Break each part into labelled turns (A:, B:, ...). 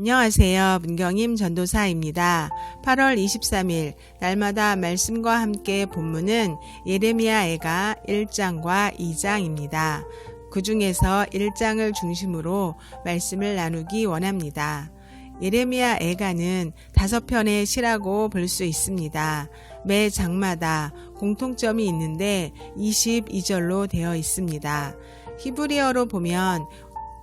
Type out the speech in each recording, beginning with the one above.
A: 안녕하세요. 문경임 전도사입니다. 8월 23일 날마다 말씀과 함께 본문은 예레미야애가 1장과 2장입니다. 그 중에서 1장을 중심으로 말씀을 나누기 원합니다. 예레미야애가는 5편의 시라고 볼 수 있습니다. 매 장마다 공통점이 있는데 22절로 되어 있습니다. 히브리어로 보면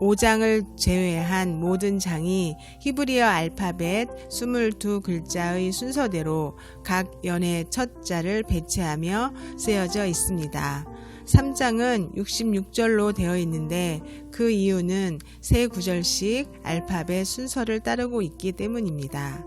A: 5장을 제외한 모든 장이 히브리어 알파벳 22글자의 순서대로 각 연의 첫 자를 배치하며 쓰여져 있습니다. 3장은 66절로 되어 있는데 그 이유는 세 구절씩 알파벳 순서를 따르고 있기 때문입니다.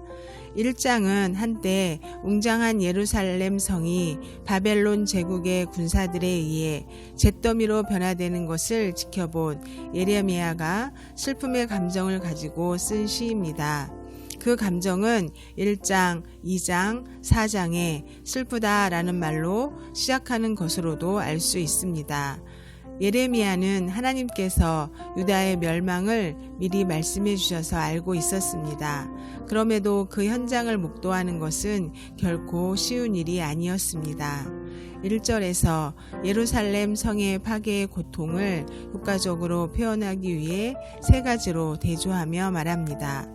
A: 1장은 한때 웅장한 예루살렘 성이 바벨론 제국의 군사들에 의해 잿더미로 변화되는 것을 지켜본 예레미야가 슬픔의 감정을 가지고 쓴 시입니다. 그 감정은 1장, 2장, 4장에 슬프다라는 말로 시작하는 것으로도 알 수 있습니다. 예레미야는 하나님께서 유다의 멸망을 미리 말씀해 주셔서 알고 있었습니다. 그럼에도 그 현장을 목도하는 것은 결코 쉬운 일이 아니었습니다. 1절에서 예루살렘 성의 파괴의 고통을 효과적으로 표현하기 위해 세 가지로 대조하며 말합니다.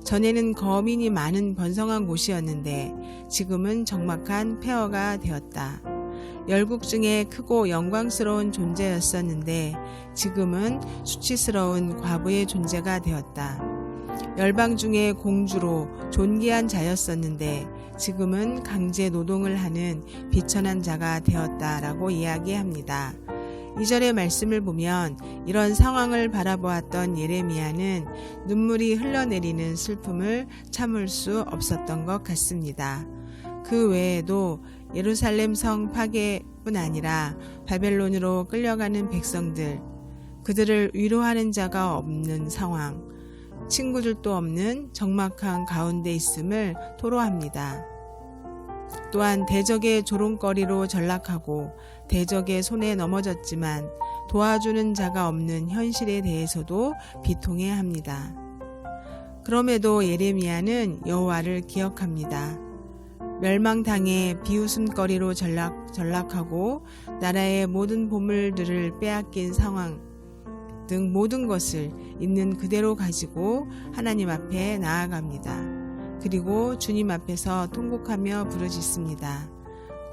A: 전에는 거민이 많은 번성한 곳이었는데 지금은 적막한 폐허가 되었다. 열국 중에 크고 영광스러운 존재였었는데 지금은 수치스러운 과부의 존재가 되었다. 열방 중에 공주로 존귀한 자였었는데 지금은 강제 노동을 하는 비천한 자가 되었다라고 이야기합니다. 2절의 말씀을 보면 이런 상황을 바라보았던 예레미야는 눈물이 흘러내리는 슬픔을 참을 수 없었던 것 같습니다. 그 외에도 예루살렘 성 파괴뿐 아니라 바벨론으로 끌려가는 백성들, 그들을 위로하는 자가 없는 상황, 친구들도 없는 적막한 가운데 있음을 토로합니다. 또한 대적의 조롱거리로 전락하고 대적의 손에 넘어졌지만 도와주는 자가 없는 현실에 대해서도 비통해합니다. 그럼에도 예레미야는 여호와를 기억합니다. 멸망당해 비웃음거리로 전락하고 나라의 모든 보물들을 빼앗긴 상황 등 모든 것을 있는 그대로 가지고 하나님 앞에 나아갑니다. 그리고 주님 앞에서 통곡하며 부르짖습니다.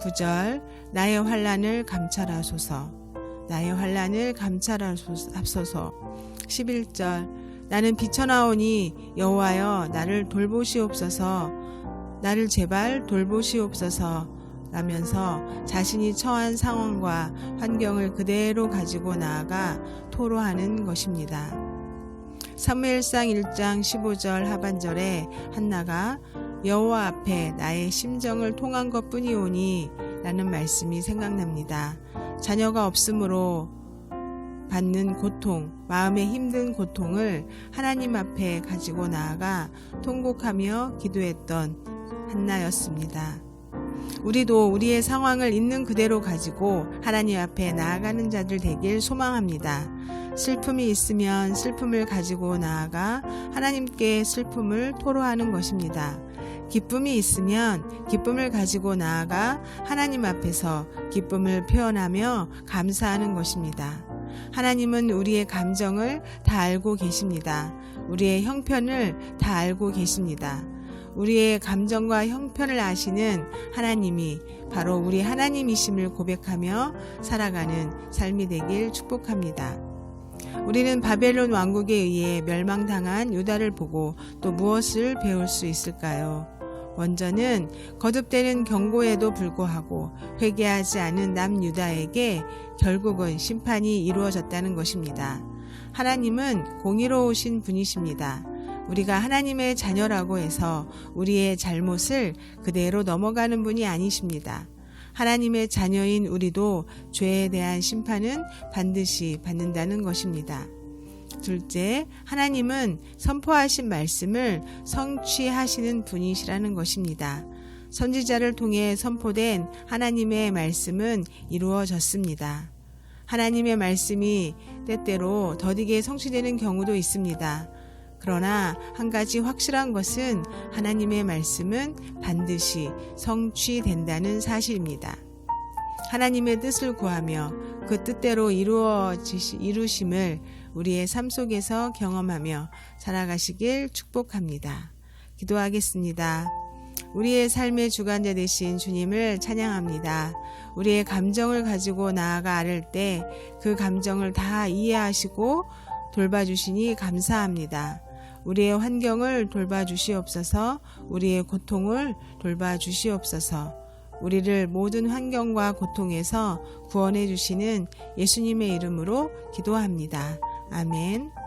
A: 9절 나의 환난을 감찰하소서. 나의 환난을 감찰하소서. 11절 나는 비쳐나오니 여호와여 나를 돌보시옵소서. 나를 제발 돌보시옵소서 라면서 자신이 처한 상황과 환경을 그대로 가지고 나아가 토로하는 것입니다. 사무엘상 1장 15절 하반절에 한나가 여호와 앞에 나의 심정을 통한 것뿐이오니 라는 말씀이 생각납니다. 자녀가 없으므로 받는 고통, 마음의 힘든 고통을 하나님 앞에 가지고 나아가 통곡하며 기도했던 한나였습니다. 우리도 우리의 상황을 있는 그대로 가지고 하나님 앞에 나아가는 자들 되길 소망합니다. 슬픔이 있으면 슬픔을 가지고 나아가 하나님께 슬픔을 토로하는 것입니다. 기쁨이 있으면 기쁨을 가지고 나아가 하나님 앞에서 기쁨을 표현하며 감사하는 것입니다. 하나님은 우리의 감정을 다 알고 계십니다. 우리의 형편을 다 알고 계십니다. 우리의 감정과 형편을 아시는 하나님이 바로 우리 하나님이심을 고백하며 살아가는 삶이 되길 축복합니다. 우리는 바벨론 왕국에 의해 멸망당한 유다를 보고 또 무엇을 배울 수 있을까요? 먼저는 거듭되는 경고에도 불구하고 회개하지 않은 남유다에게 결국은 심판이 이루어졌다는 것입니다. 하나님은 공의로우신 분이십니다. 우리가 하나님의 자녀라고 해서 우리의 잘못을 그대로 넘어가는 분이 아니십니다. 하나님의 자녀인 우리도 죄에 대한 심판은 반드시 받는다는 것입니다. 둘째, 하나님은 선포하신 말씀을 성취하시는 분이시라는 것입니다. 선지자를 통해 선포된 하나님의 말씀은 이루어졌습니다. 하나님의 말씀이 때때로 더디게 성취되는 경우도 있습니다. 그러나 한 가지 확실한 것은 하나님의 말씀은 반드시 성취된다는 사실입니다. 하나님의 뜻을 구하며 그 뜻대로 이루심을 우리의 삶 속에서 경험하며 살아가시길 축복합니다. 기도하겠습니다. 우리의 삶의 주관자 되신 주님을 찬양합니다. 우리의 감정을 가지고 나아가 앓을 때 그 감정을 다 이해하시고 돌봐주시니 감사합니다. 우리의 환경을 돌봐주시옵소서. 우리의 고통을 돌봐주시옵소서. 우리를 모든 환경과 고통에서 구원해 주시는 예수님의 이름으로 기도합니다. 아멘.